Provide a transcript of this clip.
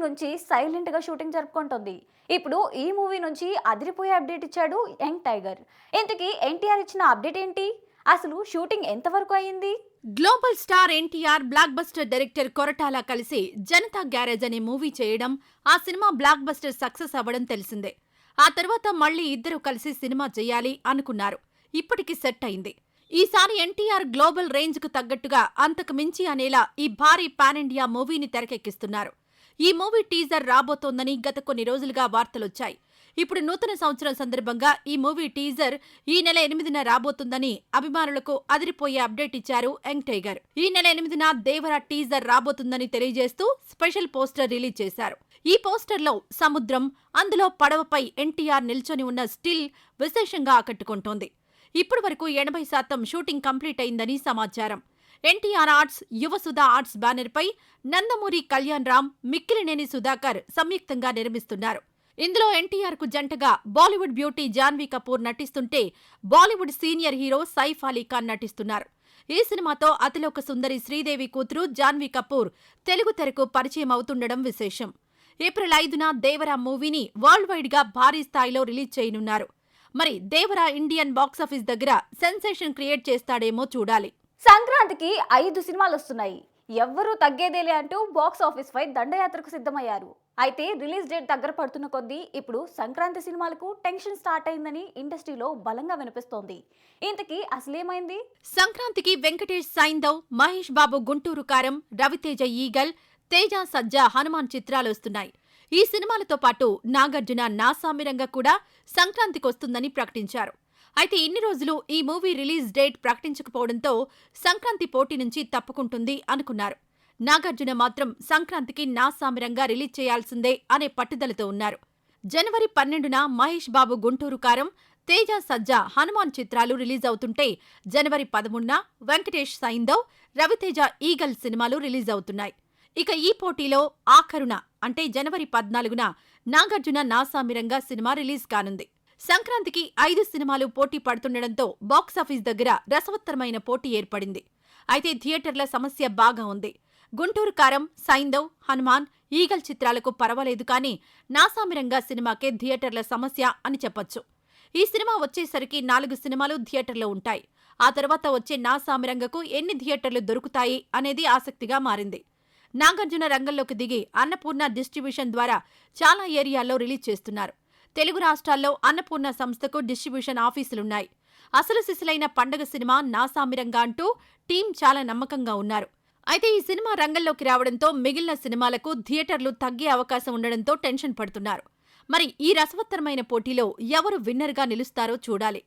నుంచి సైలెంట్ గా షూటింగ్ జరుపుకుంటోంది. ఇప్పుడు ఈ మూవీ నుంచి అదిరిపోయే అప్డేట్ ఇచ్చాడు యంగ్ టైగర్. ఇంతకీ ఎన్టీఆర్ ఇచ్చిన అప్డేట్ ఏంటి? అసలు షూటింగ్ ఎంతవరకు అయింది? Global star NTR block buster director Koratala కలిసి జనతా గ్యారేజ్ అనే మూవీ చేయడం, ఆ సినిమా బ్లాక్ బస్టర్ సక్సెస్ అవ్వడం తెలిసిందే. ఆ తర్వాత మళ్లీ ఇద్దరు కలిసి సినిమా చేయాలి అనుకున్నారు. ఇప్పటికి సెట్ అయింది. ఈసారి ఎన్టీఆర్ గ్లోబల్ రేంజ్ కు తగ్గట్టుగా అంతకు మించి అనేలా ఈ భారీ పాన్ ఇండియా మూవీని తెరకెక్కిస్తున్నారు. ఈ మూవీ టీజర్ రాబోతోందని గత కొన్ని రోజులుగా వార్తలొచ్చాయి. ఇప్పుడు నూతన సంవత్సరం సందర్భంగా ఈ మూవీ టీజర్ ఈ నెల 8న రాబోతుందని అభిమానులకు అదిరిపోయే అప్డేట్ ఇచ్చారు యంగ్ టైగర్. ఈ నెల 8న దేవర టీజర్ రాబోతుందని తెలియజేస్తూ స్పెషల్ పోస్టర్ రిలీజ్ చేశారు. ఈ పోస్టర్లో సముద్రం, అందులో పడవపై ఎన్టీఆర్ నిల్చొని ఉన్న స్టిల్ విశేషంగా ఆకట్టుకుంటోంది. ఇప్పటి వరకు 80% షూటింగ్ కంప్లీట్ అయిందని సమాచారం. ఎన్టీఆర్ ఆర్ట్స్, యువసుధ ఆర్ట్స్ బ్యానర్పై నందమూరి కళ్యాణ్ రామ్, మిక్కిలినేని సుధాకర్ సంయుక్తంగా నిర్మిస్తున్నారు. ఇందులో ఎన్టీఆర్ కు జంటగా బాలీవుడ్ బ్యూటీ జాన్వీ కపూర్ నటిస్తుంటే, Bollywood senior hero Saif Ali Khan నటిస్తున్నారు. ఈ సినిమాతో అతిలోక సుందరి శ్రీదేవి కూతురు జాన్వీ కపూర్ తెలుగు తెరకు పరిచయం అవుతుండడం విశేషం. ఏప్రిల్ 5న దేవరా మూవీని వరల్డ్ వైడ్ గా భారీ స్థాయిలో రిలీజ్ చేయనున్నారు. మరి దేవరా ఇండియన్ బాక్సాఫీస్ దగ్గర సెన్సేషన్ క్రియేట్ చేస్తాడేమో చూడాలి. సంక్రాంతికి 5 సినిమాలు వస్తున్నాయి. ఎవ్వరూ తగ్గేదేలే అంటూ బాక్స్ ఆఫీస్ పై దండయాత్రకు సిద్ధమయ్యారు. అయితే రిలీజ్ డేట్ దగ్గర పడుతున్న కొద్దీ ఇప్పుడు సంక్రాంతి సినిమాలకు టెన్షన్ స్టార్ట్ అయిందని ఇండస్ట్రీలో బలంగా వినిపిస్తోంది. ఇంతకీ అసలేమైంది? సంక్రాంతికి వెంకటేష్ సైందవ్, మహేష్ బాబు గుంటూరు కారం, రవితేజ ఈగల్, తేజ సజ్జా హనుమాన్ చిత్రాలొస్తున్నాయి. ఈ సినిమాలతో పాటు నాగార్జున నాసామిరంగా కూడా సంక్రాంతికొస్తుందని ప్రకటించారు. అయితే ఇన్ని రోజులు ఈ మూవీ రిలీజ్ డేట్ ప్రకటించకపోవడంతో సంక్రాంతి పోటీ నుంచి తప్పుకుంటుంది అనుకున్నారు. నాగార్జున మాత్రం సంక్రాంతికి నాసామిరంగా రిలీజ్ చేయాల్సిందే అనే పట్టుదలతో ఉన్నారు. జనవరి 12న మహేష్ బాబు గుంటూరు కారం, తేజ సజ్జా హనుమాన్ చిత్రాలు రిలీజ్ అవుతుంటే, జనవరి 13న వెంకటేష్ సైందవ్, రవితేజ ఈగల్ సినిమాలు రిలీజ్ అవుతున్నాయి. ఇక ఈ పోటీలో ఆఖరున అంటే జనవరి 14న నాగార్జున నాసామిరంగా సినిమా రిలీజ్ కానుంది. సంక్రాంతికి 5 సినిమాలు పోటీ పడుతుండటంతో బాక్సాఫీస్ దగ్గర రసవత్తరమైన పోటీ ఏర్పడింది. అయితే థియేటర్ల సమస్య బాగా ఉంది. గుంటూరు కారం, సైందవ్, హనుమాన్, ఈగల్ చిత్రాలకు పర్వాలేదు కానీ నాసామిరంగా సినిమాకే థియేటర్ల సమస్య అని చెప్పొచ్చు. ఈ సినిమా వచ్చేసరికి 4 సినిమాలు థియేటర్లో ఉంటాయి. ఆ తర్వాత వచ్చే నాసామిరంగకు ఎన్ని థియేటర్లు దొరుకుతాయి అనేది ఆసక్తిగా మారింది. నాగార్జున రంగంలోకి దిగి అన్నపూర్ణ డిస్ట్రిబ్యూషన్ ద్వారా చాలా ఏరియాల్లో రిలీజ్ చేస్తున్నారు. తెలుగు రాష్ట్రాల్లో అన్నపూర్ణ సంస్థకు డిస్ట్రిబ్యూషన్ ఆఫీసులున్నాయి. అసలు సిసలైన పండగ సినిమా నాసామిరంగా అంటూ టీం చాలా నమ్మకంగా ఉన్నారు. అయితే ఈ సినిమా రంగంలోకి రావడంతో మిగిలిన సినిమాలకు థియేటర్లు తగ్గే అవకాశం ఉండడంతో టెన్షన్ పడుతున్నారు. మరి ఈ రసవత్తరమైన పోటీలో ఎవరు విన్నర్గా నిలుస్తారో చూడాలి.